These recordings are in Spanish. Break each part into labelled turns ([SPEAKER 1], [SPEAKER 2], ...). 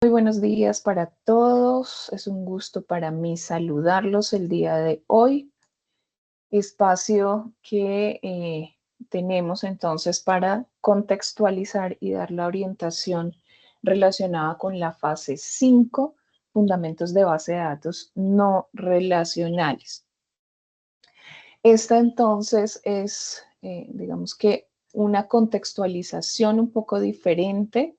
[SPEAKER 1] Muy buenos días para todos. Es un gusto para mí saludarlos el día de hoy. Espacio que tenemos entonces para contextualizar y dar la orientación relacionada con la fase 5, fundamentos de base de datos no relacionales. Esta entonces es, digamos que, una contextualización un poco diferente,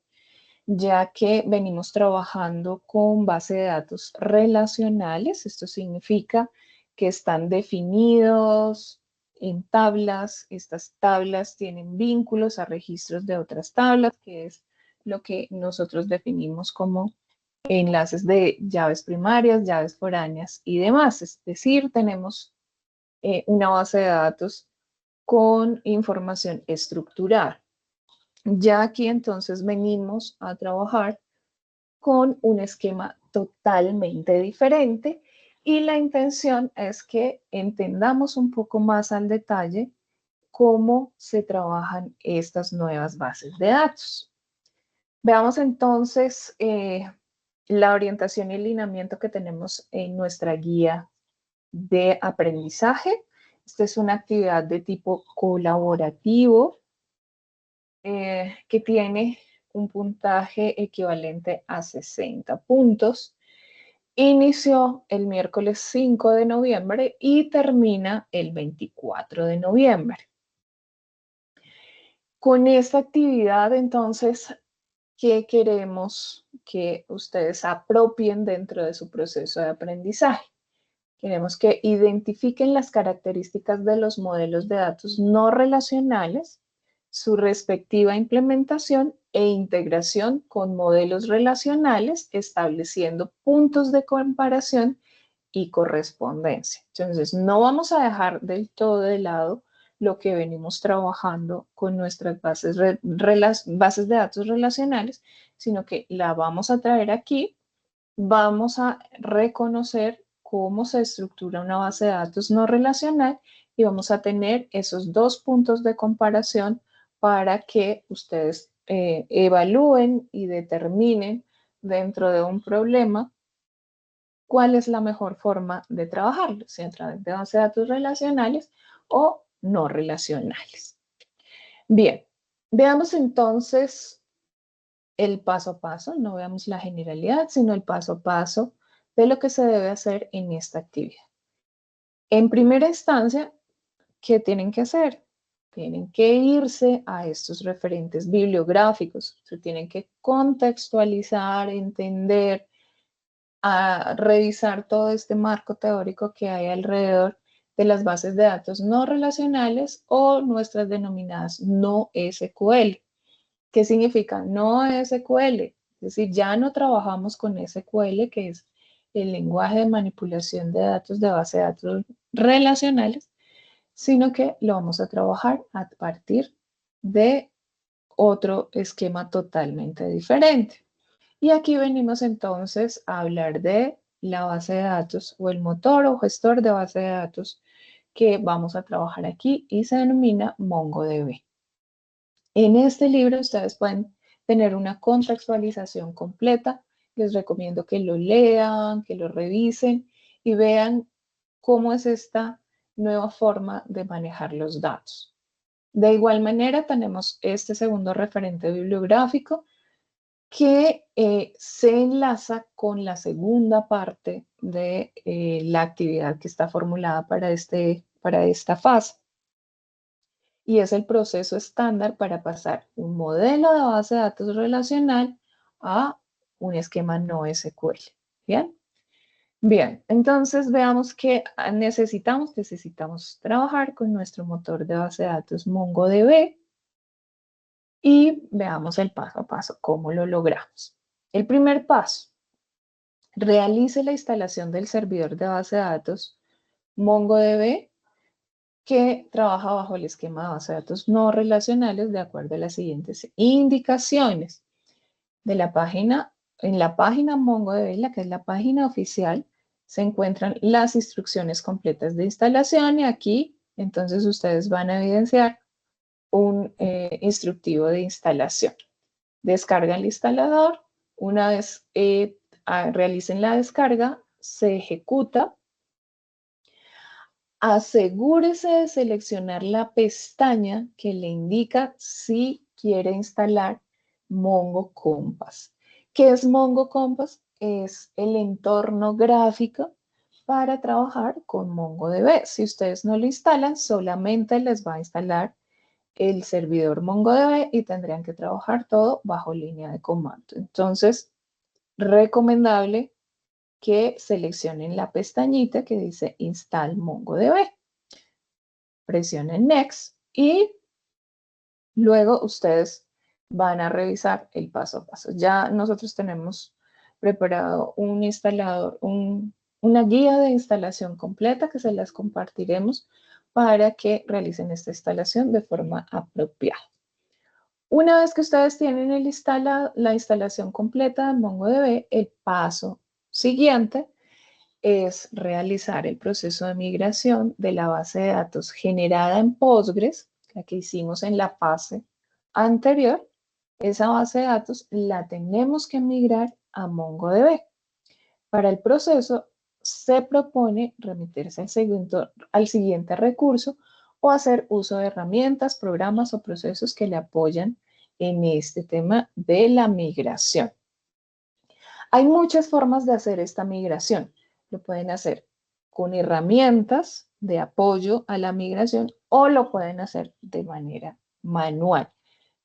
[SPEAKER 1] ya que venimos trabajando con base de datos relacionales. Esto significa que están definidos en tablas. Estas tablas tienen vínculos a registros de otras tablas, que es lo que nosotros definimos como enlaces de llaves primarias, llaves foráneas y demás. Es decir, tenemos una base de datos con información estructurada. Ya aquí entonces venimos a trabajar con un esquema totalmente diferente y la intención es que entendamos un poco más al detalle cómo se trabajan estas nuevas bases de datos. Veamos entonces la orientación y el lineamiento que tenemos en nuestra guía de aprendizaje. Esta es una actividad de tipo colaborativo que tiene un puntaje equivalente a 60 puntos. Inició el miércoles 5 de noviembre y termina el 24 de noviembre. Con esta actividad, entonces, ¿qué queremos que ustedes apropien dentro de su proceso de aprendizaje? Queremos que identifiquen las características de los modelos de datos no relacionales, su respectiva implementación e integración con modelos relacionales, estableciendo puntos de comparación y correspondencia. Entonces, no vamos a dejar del todo de lado lo que venimos trabajando con nuestras bases de datos relacionales, sino que la vamos a traer aquí. Vamos a reconocer cómo se estructura una base de datos no relacional y vamos a tener esos dos puntos de comparación para que ustedes evalúen y determinen dentro de un problema cuál es la mejor forma de trabajarlo, si a través de bases de datos relacionales o no relacionales. Bien, veamos entonces el paso a paso, no veamos la generalidad, sino el paso a paso de lo que se debe hacer en esta actividad. En primera instancia, ¿qué tienen que hacer? Tienen que irse a estos referentes bibliográficos, se tienen que contextualizar, entender, a revisar todo este marco teórico que hay alrededor de las bases de datos no relacionales o nuestras denominadas no SQL. ¿Qué significa no SQL? Es decir, ya no trabajamos con SQL, que es el lenguaje de manipulación de datos de base de datos relacionales, sino que lo vamos a trabajar a partir de otro esquema totalmente diferente. Y aquí venimos entonces a hablar de la base de datos o el motor o gestor de base de datos que vamos a trabajar aquí y se denomina MongoDB. En este libro ustedes pueden tener una contextualización completa. Les recomiendo que lo lean, que lo revisen y vean cómo es esta nueva forma de manejar los datos. De igual manera, tenemos este segundo referente bibliográfico que se enlaza con la segunda parte de la actividad que está formulada para esta fase. Y es el proceso estándar para pasar un modelo de base de datos relacional a un esquema no SQL. ¿Bien? Bien, entonces veamos que necesitamos trabajar con nuestro motor de base de datos MongoDB y veamos el paso a paso, cómo lo logramos. El primer paso, realice la instalación del servidor de base de datos MongoDB que trabaja bajo el esquema de base de datos no relacionales de acuerdo a las siguientes indicaciones. En la página MongoDB, la que es la página oficial, se encuentran las instrucciones completas de instalación y aquí entonces ustedes van a evidenciar un instructivo de instalación. Descarga el instalador, Una vez realicen la descarga, se ejecuta. Asegúrese de seleccionar la pestaña que le indica si quiere instalar Mongo Compass. ¿Qué es Mongo Compass? Es el entorno gráfico para trabajar con MongoDB. Si ustedes no lo instalan, solamente les va a instalar el servidor MongoDB y tendrían que trabajar todo bajo línea de comando. Entonces, recomendable que seleccionen la pestañita que dice Install MongoDB. Presionen Next y luego ustedes van a revisar el paso a paso. Ya nosotros tenemos preparado un instalador, una guía de instalación completa que se las compartiremos para que realicen esta instalación de forma apropiada. Una vez que ustedes tienen la instalación completa de MongoDB, el paso siguiente es realizar el proceso de migración de la base de datos generada en Postgres, la que hicimos en la fase anterior. Esa base de datos la tenemos que migrar a MongoDB. Para el proceso se propone remitirse al siguiente recurso o hacer uso de herramientas, programas o procesos que le apoyan en este tema de la migración. Hay muchas formas de hacer esta migración. Lo pueden hacer con herramientas de apoyo a la migración o lo pueden hacer de manera manual.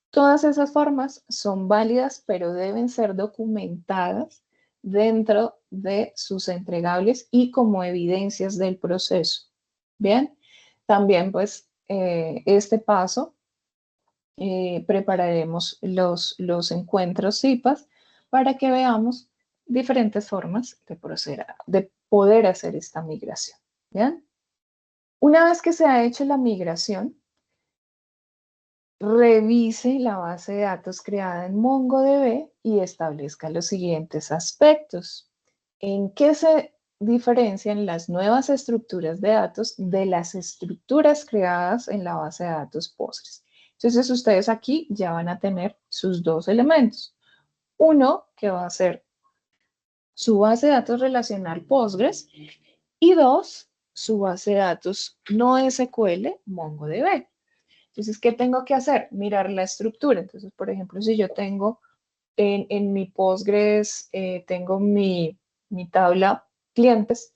[SPEAKER 1] Todas esas formas son válidas, pero deben ser documentadas dentro de sus entregables y como evidencias del proceso. Bien, también pues este paso prepararemos los encuentros CIPAS para que veamos diferentes formas de poder hacer esta migración. ¿Bien? Una vez que se ha hecho la migración, revise la base de datos creada en MongoDB y establezca los siguientes aspectos. ¿En qué se diferencian las nuevas estructuras de datos de las estructuras creadas en la base de datos Postgres? Entonces, ustedes aquí ya van a tener sus dos elementos. Uno, que va a ser su base de datos relacional Postgres, y dos, su base de datos no SQL MongoDB. Entonces, ¿qué tengo que hacer? Mirar la estructura. Entonces, por ejemplo, si yo tengo en mi Postgres, tengo mi tabla clientes,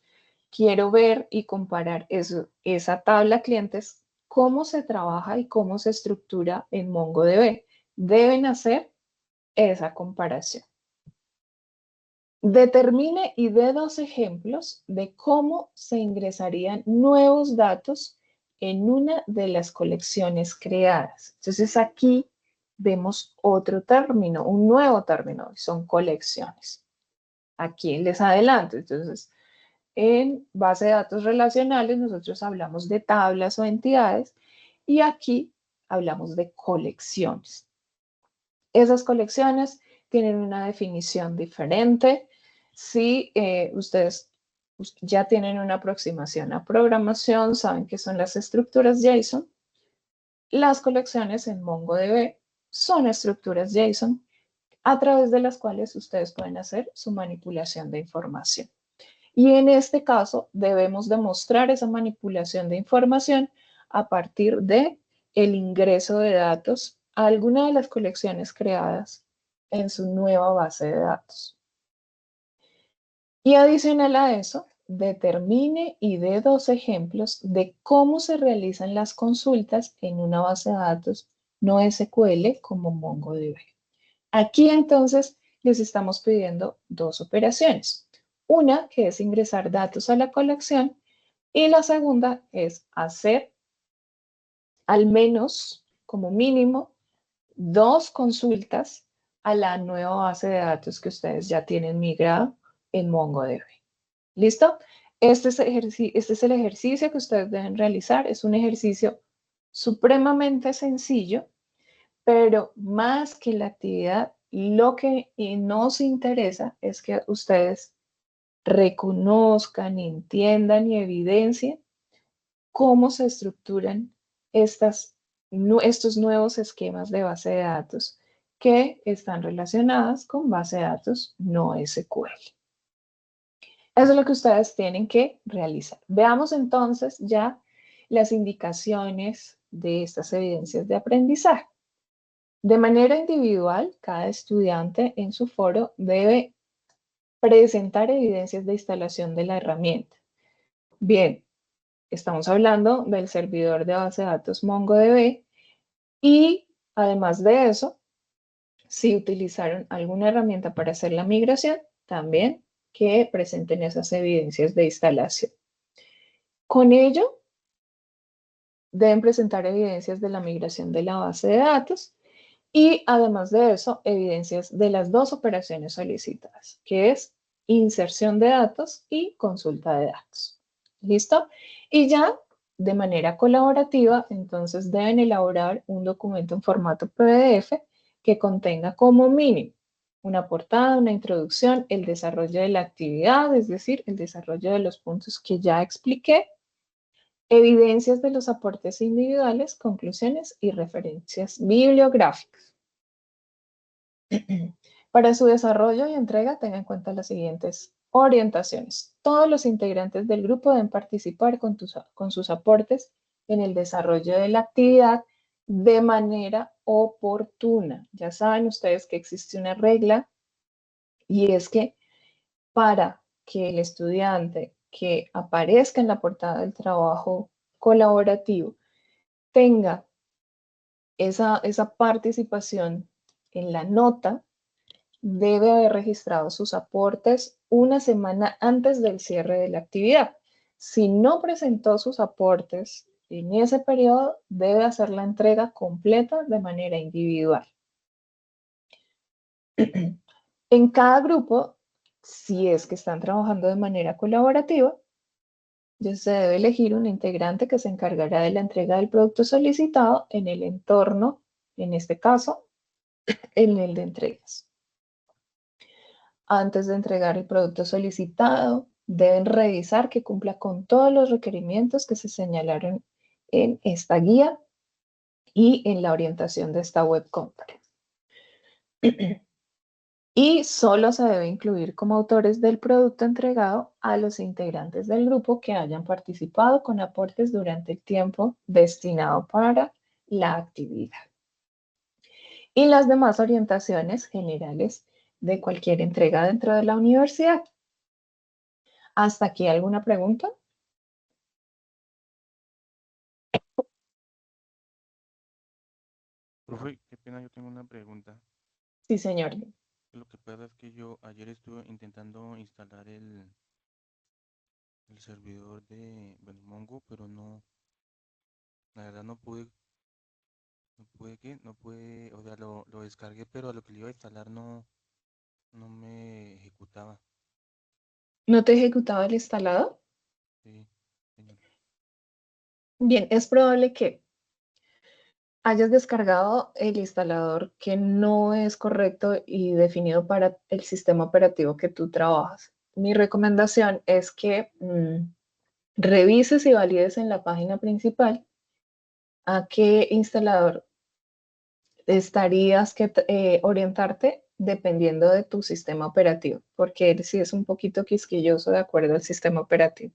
[SPEAKER 1] quiero ver y comparar esa tabla clientes, cómo se trabaja y cómo se estructura en MongoDB. Deben hacer esa comparación. Determine y dé dos ejemplos de cómo se ingresarían nuevos datos en una de las colecciones creadas. Entonces aquí vemos otro término, un nuevo término, son colecciones. Aquí les adelanto. Entonces, en base de datos relacionales nosotros hablamos de tablas o entidades y aquí hablamos de colecciones. Esas colecciones tienen una definición diferente. Si ustedes ya tienen una aproximación a programación, saben qué son las estructuras JSON. Las colecciones en MongoDB son estructuras JSON a través de las cuales ustedes pueden hacer su manipulación de información. Y en este caso debemos demostrar esa manipulación de información a partir de el ingreso de datos a alguna de las colecciones creadas en su nueva base de datos. Y adicional a eso, determine y dé dos ejemplos de cómo se realizan las consultas en una base de datos no SQL como MongoDB. Aquí entonces les estamos pidiendo dos operaciones. Una que es ingresar datos a la colección y la segunda es hacer al menos, como mínimo, dos consultas a la nueva base de datos que ustedes ya tienen migrado en MongoDB. ¿Listo? Este es el ejercicio que ustedes deben realizar. Es un ejercicio supremamente sencillo, pero más que la actividad, lo que nos interesa es que ustedes reconozcan, entiendan y evidencien cómo se estructuran estos nuevos esquemas de base de datos que están relacionadas con base de datos no SQL. Eso es lo que ustedes tienen que realizar. Veamos entonces ya las indicaciones de estas evidencias de aprendizaje. De manera individual, cada estudiante en su foro debe presentar evidencias de instalación de la herramienta. Bien, estamos hablando del servidor de base de datos MongoDB y además de eso, si utilizaron alguna herramienta para hacer la migración, también que presenten esas evidencias de instalación. Con ello, deben presentar evidencias de la migración de la base de datos y además de eso, evidencias de las dos operaciones solicitadas, que es inserción de datos y consulta de datos. ¿Listo? Y ya de manera colaborativa, entonces deben elaborar un documento en formato PDF que contenga como mínimo una portada, una introducción, el desarrollo de la actividad, es decir, el desarrollo de los puntos que ya expliqué, evidencias de los aportes individuales, conclusiones y referencias bibliográficas. Para su desarrollo y entrega, tenga en cuenta las siguientes orientaciones. Todos los integrantes del grupo deben participar con sus aportes en el desarrollo de la actividad de manera oportuna. Ya saben ustedes que existe una regla y es que para que el estudiante que aparezca en la portada del trabajo colaborativo tenga esa participación en la nota, debe haber registrado sus aportes una semana antes del cierre de la actividad. Si no presentó sus aportes en ese periodo, debe hacer la entrega completa de manera individual. En cada grupo, si es que están trabajando de manera colaborativa, ya se debe elegir un integrante que se encargará de la entrega del producto solicitado en el entorno, en este caso, en el de entregas. Antes de entregar el producto solicitado, deben revisar que cumpla con todos los requerimientos que se señalaron en esta guía y en la orientación de esta web conference. Y solo se debe incluir como autores del producto entregado a los integrantes del grupo que hayan participado con aportes durante el tiempo destinado para la actividad. Y las demás orientaciones generales de cualquier entrega dentro de la universidad. ¿Hasta aquí alguna pregunta?
[SPEAKER 2] Profe, qué pena, yo tengo una pregunta.
[SPEAKER 1] Sí, señor.
[SPEAKER 2] Lo que pasa es que yo ayer estuve intentando instalar el servidor de bueno, Mongo, pero no, la verdad no pude, o sea, lo descargué, pero a lo que le iba a instalar no me ejecutaba.
[SPEAKER 1] ¿No te ejecutaba el instalado?
[SPEAKER 2] Sí, señor.
[SPEAKER 1] Bien, es probable que hayas descargado el instalador que no es correcto y definido para el sistema operativo que tú trabajas. Mi recomendación es que revises y valides en la página principal a qué instalador estarías que orientarte dependiendo de tu sistema operativo, porque él sí es un poquito quisquilloso de acuerdo al sistema operativo.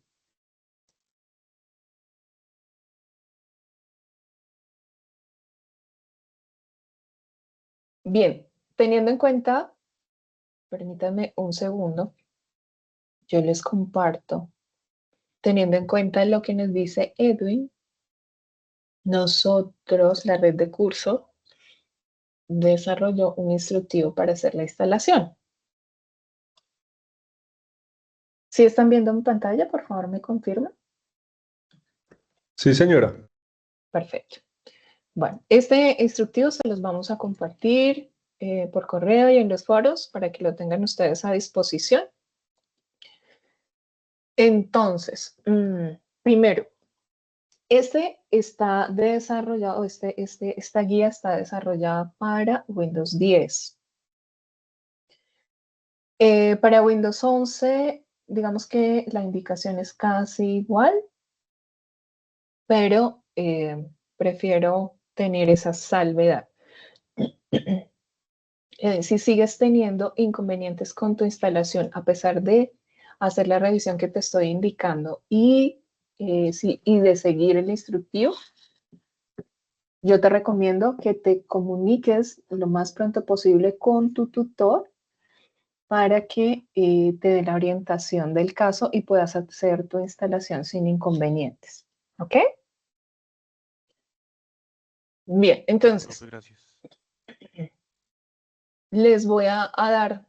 [SPEAKER 1] Bien, teniendo en cuenta, permítanme un segundo, yo les comparto, teniendo en cuenta lo que nos dice Edwin, nosotros, la red de curso, desarrolló un instructivo para hacer la instalación. Si están viendo mi pantalla, por favor me confirman.
[SPEAKER 3] Sí, señora.
[SPEAKER 1] Perfecto. Bueno, este instructivo se los vamos a compartir por correo y en los foros para que lo tengan ustedes a disposición. Entonces, primero, está desarrollado, esta guía está desarrollada para Windows 10. Para Windows 11, digamos que la indicación es casi igual, pero prefiero tener esa salvedad. Si sigues teniendo inconvenientes con tu instalación, a pesar de hacer la revisión que te estoy indicando y de seguir el instructivo, yo te recomiendo que te comuniques lo más pronto posible con tu tutor para que te dé la orientación del caso y puedas hacer tu instalación sin inconvenientes. ¿Ok? Bien, entonces,
[SPEAKER 2] Profe, gracias.
[SPEAKER 1] les voy a dar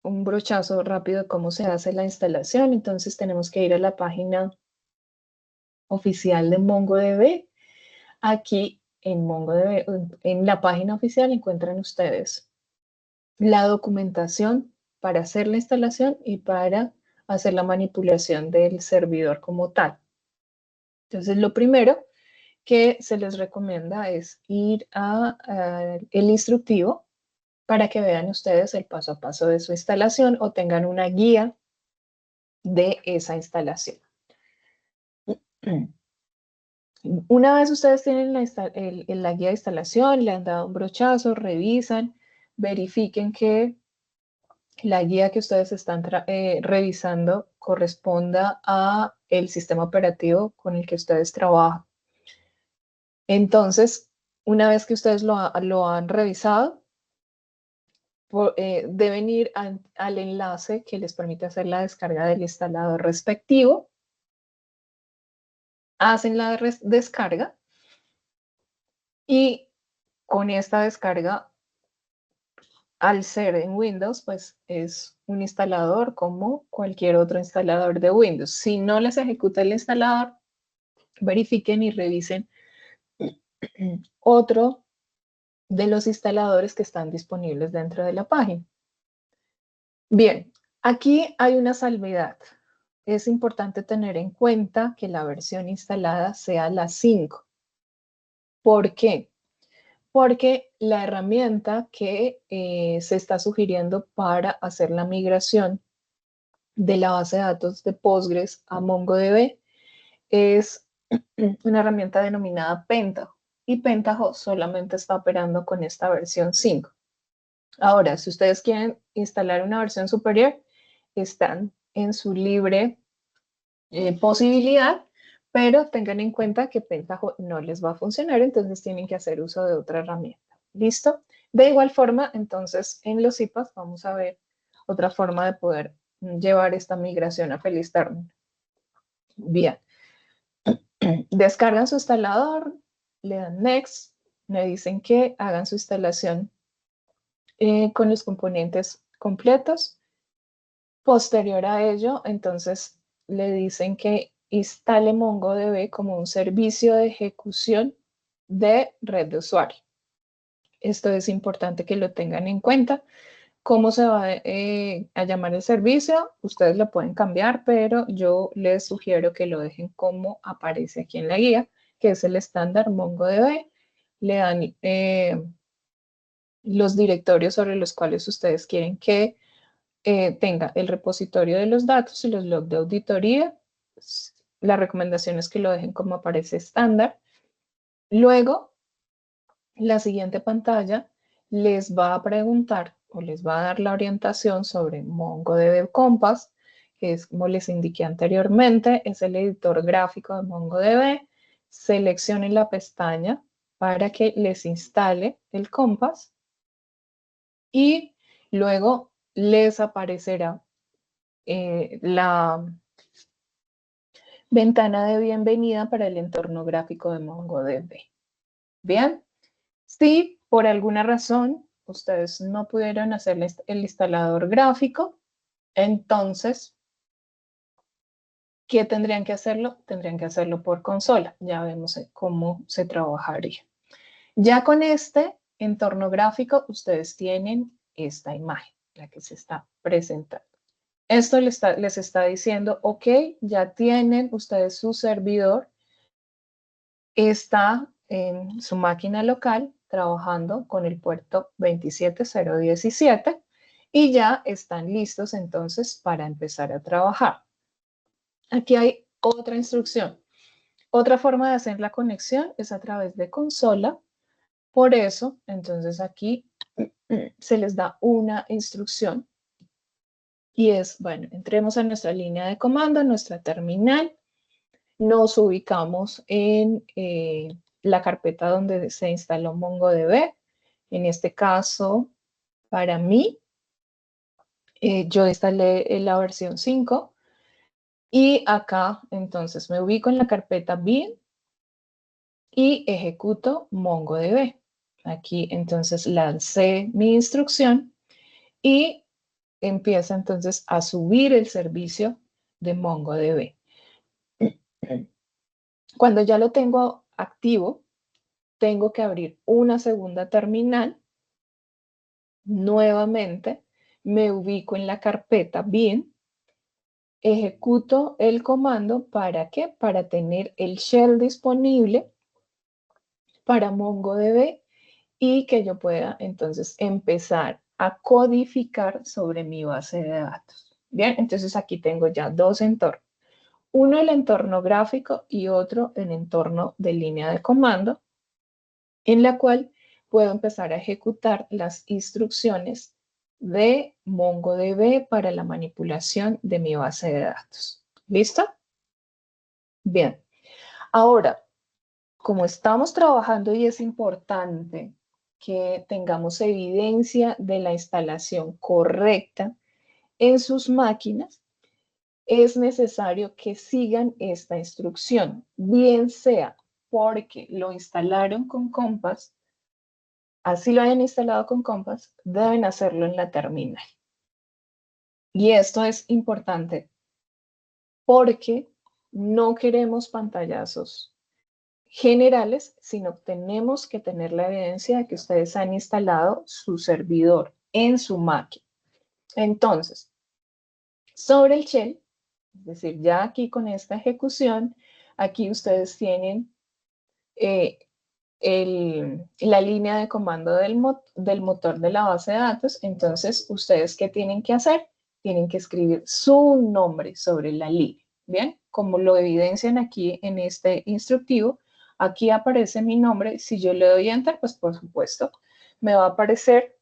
[SPEAKER 1] un brochazo rápido de cómo se hace la instalación. Entonces, tenemos que ir a la página oficial de MongoDB. Aquí en MongoDB, en la página oficial, encuentran ustedes la documentación para hacer la instalación y para hacer la manipulación del servidor como tal. Entonces, lo primero que se les recomienda es ir a el instructivo para que vean ustedes el paso a paso de su instalación o tengan una guía de esa instalación. Una vez ustedes tienen la guía de instalación, le han dado un brochazo, revisan, verifiquen que la guía que ustedes están revisando corresponda a el sistema operativo con el que ustedes trabajan. Entonces, una vez que ustedes lo han revisado, deben ir al enlace que les permite hacer la descarga del instalador respectivo. Hacen la descarga y con esta descarga, al ser en Windows, pues es un instalador como cualquier otro instalador de Windows. Si no les ejecuta el instalador, verifiquen y revisen otro de los instaladores que están disponibles dentro de la página. Bien, aquí hay una salvedad. Es importante tener en cuenta que la versión instalada sea la 5. ¿Por qué? Porque la herramienta que se está sugiriendo para hacer la migración de la base de datos de Postgres a MongoDB es una herramienta denominada Pentaho, y Pentaho solamente está operando con esta versión 5. Ahora, si ustedes quieren instalar una versión superior, están en su libre posibilidad, pero tengan en cuenta que Pentaho no les va a funcionar, entonces tienen que hacer uso de otra herramienta. ¿Listo? De igual forma, entonces, en los IPAs vamos a ver otra forma de poder llevar esta migración a feliz término. Bien. Descargan su instalador, le dan Next, le dicen que hagan su instalación con los componentes completos. Posterior a ello, entonces le dicen que instale MongoDB como un servicio de ejecución de red de usuario. Esto es importante que lo tengan en cuenta. ¿Cómo se va a llamar el servicio? Ustedes lo pueden cambiar, pero yo les sugiero que lo dejen como aparece aquí en la guía, que es el estándar MongoDB. Le dan los directorios sobre los cuales ustedes quieren que tenga el repositorio de los datos y los logs de auditoría. La recomendación es que lo dejen como aparece estándar. Luego, la siguiente pantalla les va a preguntar o les va a dar la orientación sobre MongoDB Compass, que es como les indiqué anteriormente, es el editor gráfico de MongoDB. Seleccionen la pestaña para que les instale el Compass y luego les aparecerá la ventana de bienvenida para el entorno gráfico de MongoDB. Bien, si por alguna razón ustedes no pudieron hacer el instalador gráfico, entonces, ¿qué tendrían que hacerlo? Tendrían que hacerlo por consola. Ya vemos cómo se trabajaría. Ya con este entorno gráfico, ustedes tienen esta imagen, la que se está presentando. Esto les está diciendo, ok, ya tienen ustedes su servidor, está en su máquina local trabajando con el puerto 27017 y ya están listos entonces para empezar a trabajar. Aquí hay otra instrucción. Otra forma de hacer la conexión es a través de consola. Por eso, entonces aquí se les da una instrucción y es, bueno, entremos a nuestra línea de comando, nuestra terminal, nos ubicamos en la carpeta donde se instaló MongoDB. En este caso, para mí, yo instalé la versión 5 y acá entonces me ubico en la carpeta bin y ejecuto MongoDB. Aquí entonces lancé mi instrucción y empieza entonces a subir el servicio de MongoDB. Cuando ya lo tengo activo, tengo que abrir una segunda terminal. Nuevamente me ubico en la carpeta bin, ejecuto el comando, ¿para qué? Para tener el shell disponible para MongoDB y que yo pueda entonces empezar a codificar sobre mi base de datos. Bien, entonces aquí tengo ya dos entornos. Uno el entorno gráfico y otro el entorno de línea de comando, en la cual puedo empezar a ejecutar las instrucciones de MongoDB para la manipulación de mi base de datos. ¿Listo? Bien. Ahora, como estamos trabajando y es importante que tengamos evidencia de la instalación correcta en sus máquinas, es necesario que sigan esta instrucción, bien sea porque lo instalaron con Compass, así lo hayan instalado con Compass, deben hacerlo en la terminal. Y esto es importante porque no queremos pantallazos generales, sino tenemos que tener la evidencia de que ustedes han instalado su servidor en su máquina. Entonces, sobre el shell, es decir, ya aquí con esta ejecución, aquí ustedes tienen la línea de comando del motor de la base de datos. Entonces, ¿ustedes qué tienen que hacer? Tienen que escribir su nombre sobre la línea. Bien, como lo evidencian aquí en este instructivo, aquí aparece mi nombre. Si yo le doy Enter, pues por supuesto, me va a aparecer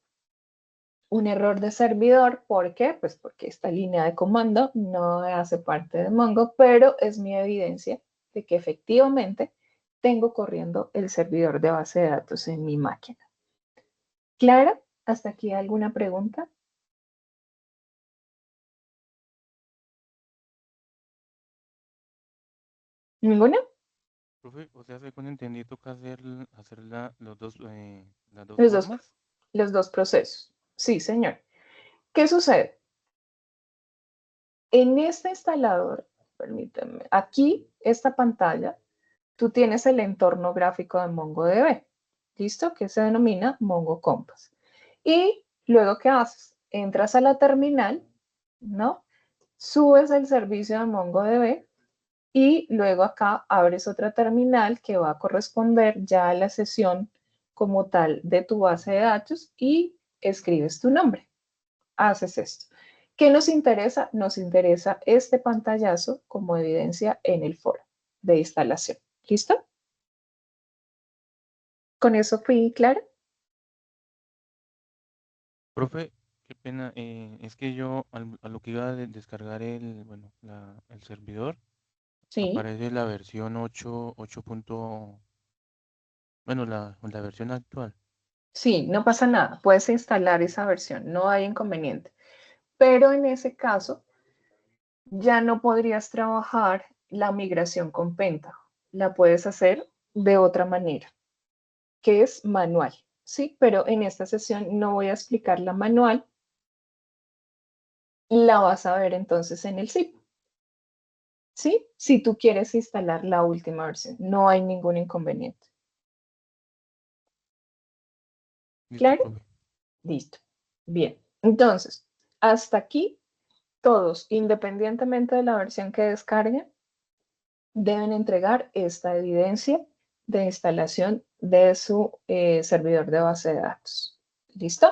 [SPEAKER 1] un error de servidor. ¿Por qué? Pues porque esta línea de comando no hace parte de Mongo, pero es mi evidencia de que efectivamente tengo corriendo el servidor de base de datos en mi máquina. ¿Clara? ¿Hasta aquí alguna pregunta? ¿Ninguna?
[SPEAKER 2] Profe, o sea, según entendí, toca hacer las dos
[SPEAKER 1] Los dos,
[SPEAKER 2] formas.
[SPEAKER 1] los dos procesos. Sí, señor. ¿Qué sucede? En este instalador, permítanme, aquí, esta pantalla, tú tienes el entorno gráfico de MongoDB, ¿listo? Que se denomina Mongo Compass. Y luego, ¿qué haces? Entras a la terminal, ¿no? Subes el servicio de MongoDB y luego acá abres otra terminal que va a corresponder ya a la sesión como tal de tu base de datos y escribes tu nombre. Haces esto. ¿Qué nos interesa? Nos interesa este pantallazo como evidencia en el foro de instalación. ¿Listo? ¿Con eso fui clara?
[SPEAKER 2] Profe, qué pena, es que yo a lo que iba a descargar el servidor,
[SPEAKER 1] Sí.
[SPEAKER 2] aparece la versión 8 bueno, la versión actual.
[SPEAKER 1] Sí, no pasa nada. Puedes instalar esa versión, no hay inconveniente. Pero en ese caso, ya no podrías trabajar la migración con Pentaho. La puedes hacer de otra manera, que es manual. Sí, pero en esta sesión no voy a explicar la manual. La vas a ver entonces en el zip. ¿Sí? Si tú quieres instalar la última versión, no hay ningún inconveniente.
[SPEAKER 2] Listo,
[SPEAKER 1] ¿Claro?
[SPEAKER 2] profe.
[SPEAKER 1] Listo. Bien. Entonces, hasta aquí, todos, independientemente de la versión que descarguen, deben entregar esta evidencia de instalación de su servidor de base de datos. ¿Listo?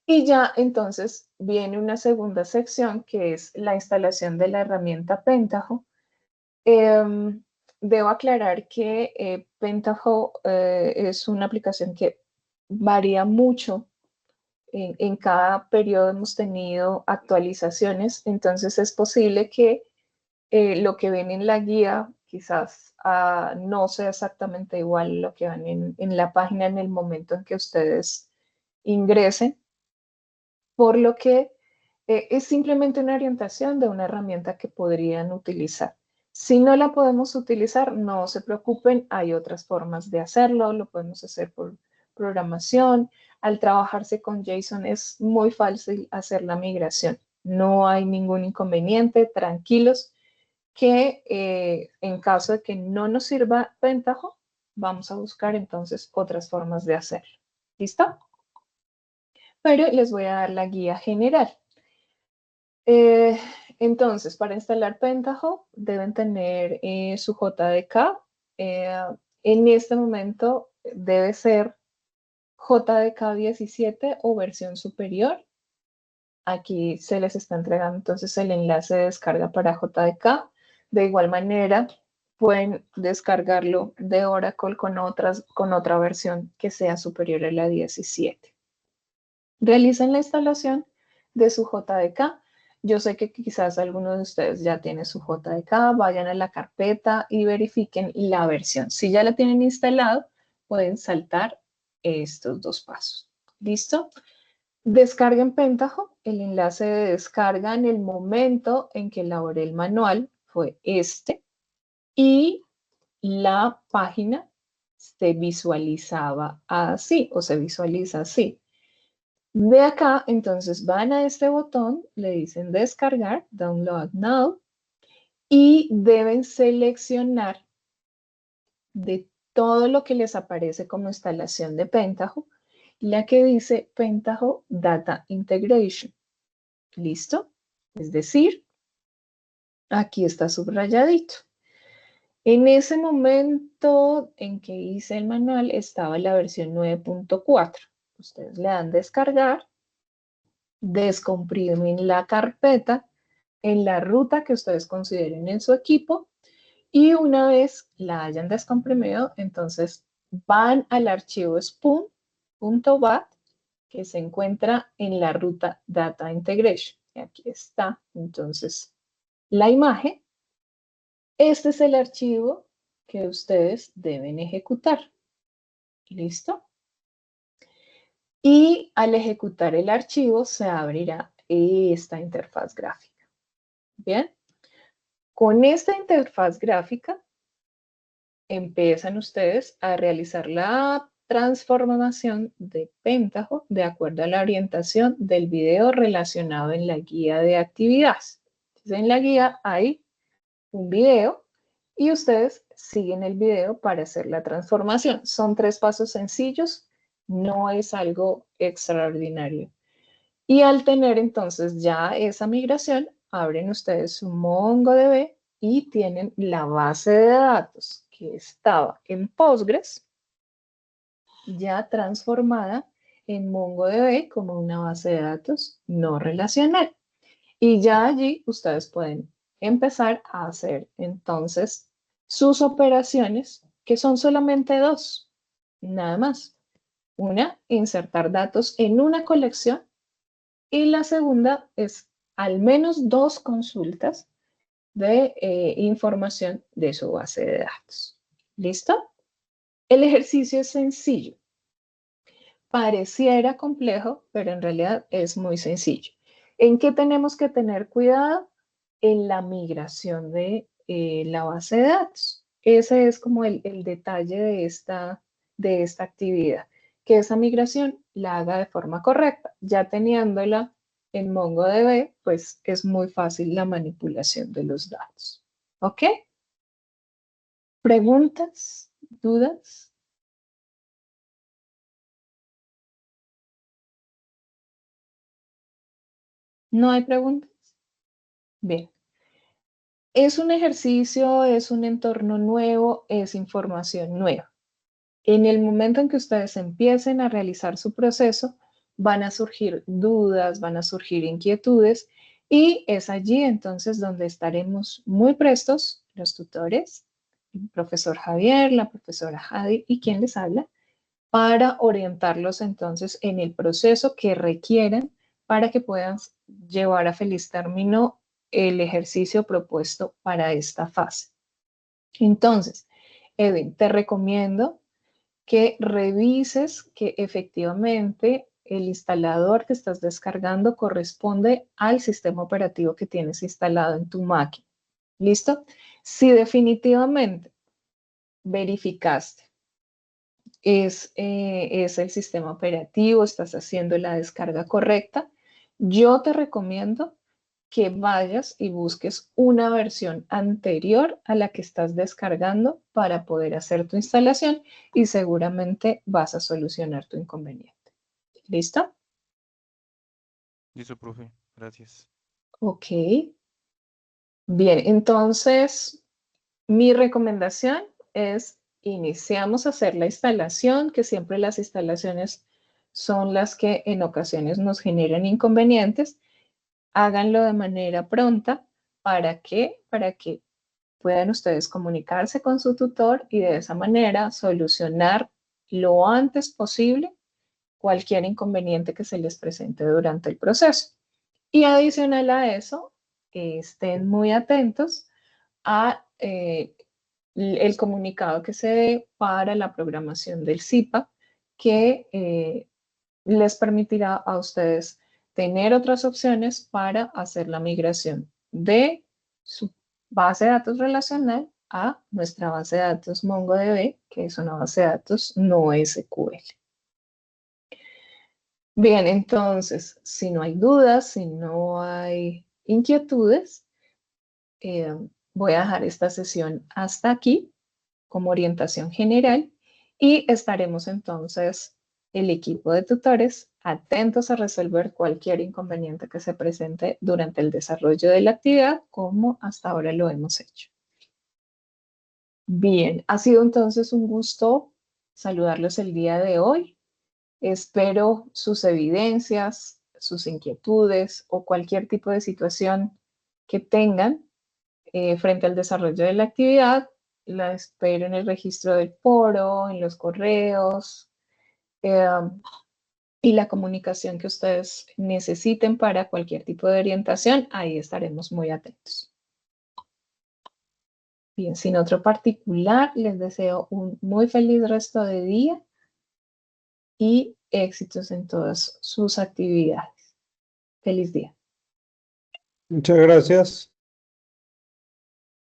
[SPEAKER 1] Y ya entonces viene una segunda sección que es la instalación de la herramienta Pentaho. Debo aclarar que Pentaho es una aplicación que varía mucho en cada periodo hemos tenido actualizaciones, entonces es posible que lo que ven en la guía quizás no sea exactamente igual a lo que van en la página en el momento en que ustedes ingresen, por lo que es simplemente una orientación de una herramienta que podrían utilizar. Si no la podemos utilizar, no se preocupen, hay otras formas de hacerlo, lo podemos hacer por programación. Al trabajarse con JSON es muy fácil hacer la migración. No hay ningún inconveniente, tranquilos, que en caso de que no nos sirva Pentaho, vamos a buscar entonces otras formas de hacerlo. ¿Listo? Pero les voy a dar la guía general. Entonces, para instalar Pentaho deben tener su JDK. En este momento debe ser JDK 17 o versión superior. Aquí se les está entregando entonces el enlace de descarga para JDK. De igual manera, pueden descargarlo de Oracle con otra versión que sea superior a la 17. Realicen la instalación de su JDK. Yo sé que quizás algunos de ustedes ya tienen su JDK, vayan a la carpeta y verifiquen la versión. Si ya la tienen instalado, pueden saltar estos dos pasos. ¿Listo? Descarguen Pentaho. El enlace de descarga en el momento en que elaboré el manual fue este. Y la página se visualizaba así o se visualiza así. De acá, entonces van a este botón, le dicen descargar, download now, y deben seleccionar de todo lo que les aparece como instalación de Pentaho, la que dice Pentaho Data Integration. ¿Listo? Es decir, aquí está subrayadito. En ese momento en que hice el manual estaba la versión 9.4. Ustedes le dan descargar, descomprimen la carpeta en la ruta que ustedes consideren en su equipo y una vez la hayan descomprimido, entonces van al archivo spoon.bat que se encuentra en la ruta Data Integration. Y aquí está, entonces, la imagen. Este es el archivo que ustedes deben ejecutar. ¿Listo? Y al ejecutar el archivo se abrirá esta interfaz gráfica. Bien. Con esta interfaz gráfica empiezan ustedes a realizar la transformación de Pentaho de acuerdo a la orientación del video relacionado en la guía de actividades. Entonces, en la guía hay un video y ustedes siguen el video para hacer la transformación. Son 3 pasos sencillos, no es algo extraordinario. Y al tener entonces ya esa migración, abren ustedes su MongoDB y tienen la base de datos que estaba en Postgres, ya transformada en MongoDB como una base de datos no relacional. Y ya allí ustedes pueden empezar a hacer entonces sus operaciones, que son solamente 2, nada más. Una, insertar datos en una colección y la segunda es al menos 2 consultas de información de su base de datos. ¿Listo? El ejercicio es sencillo. Pareciera complejo, pero en realidad es muy sencillo. ¿En qué tenemos que tener cuidado? En la migración de la base de datos. Ese es como el detalle de esta actividad. Que esa migración la haga de forma correcta. Ya teniéndola en MongoDB, pues es muy fácil la manipulación de los datos. ¿Ok? ¿Preguntas? ¿Dudas? ¿No hay preguntas? Bien. Es un ejercicio, es un entorno nuevo, es información nueva. En el momento en que ustedes empiecen a realizar su proceso, van a surgir dudas, van a surgir inquietudes y es allí entonces donde estaremos muy prestos, los tutores, el profesor Javier, la profesora Jadi y quien les habla, para orientarlos entonces en el proceso que requieren para que puedan llevar a feliz término el ejercicio propuesto para esta fase. Entonces, Edwin, te recomiendo que revises que efectivamente el instalador que estás descargando corresponde al sistema operativo que tienes instalado en tu máquina. ¿Listo? Si definitivamente verificaste es el sistema operativo, estás haciendo la descarga correcta, yo te recomiendo que vayas y busques una versión anterior a la que estás descargando para poder hacer tu instalación y seguramente vas a solucionar tu inconveniente. ¿Listo?
[SPEAKER 2] Listo, profe. Gracias.
[SPEAKER 1] Ok. Bien, entonces mi recomendación es iniciamos a hacer la instalación, que siempre las instalaciones son las que en ocasiones nos generan inconvenientes. Háganlo de manera pronta. ¿Para qué? Para que puedan ustedes comunicarse con su tutor y de esa manera solucionar lo antes posible cualquier inconveniente que se les presente durante el proceso. Y adicional a eso, estén muy atentos a el comunicado que se dé para la programación del SIPA, que les permitirá a ustedes tener otras opciones para hacer la migración de su base de datos relacional a nuestra base de datos MongoDB, que es una base de datos no SQL. Bien, entonces, si no hay dudas, si no hay inquietudes, voy a dejar esta sesión hasta aquí como orientación general y estaremos entonces el equipo de tutores atentos a resolver cualquier inconveniente que se presente durante el desarrollo de la actividad como hasta ahora lo hemos hecho. Bien, ha sido entonces un gusto saludarlos el día de hoy. Espero sus evidencias, sus inquietudes o cualquier tipo de situación que tengan frente al desarrollo de la actividad. La espero en el registro del foro, en los correos y la comunicación que ustedes necesiten para cualquier tipo de orientación. Ahí estaremos muy atentos. Bien, sin otro particular, les deseo un muy feliz resto de día y éxitos en todas sus actividades. Feliz día.
[SPEAKER 3] Muchas gracias.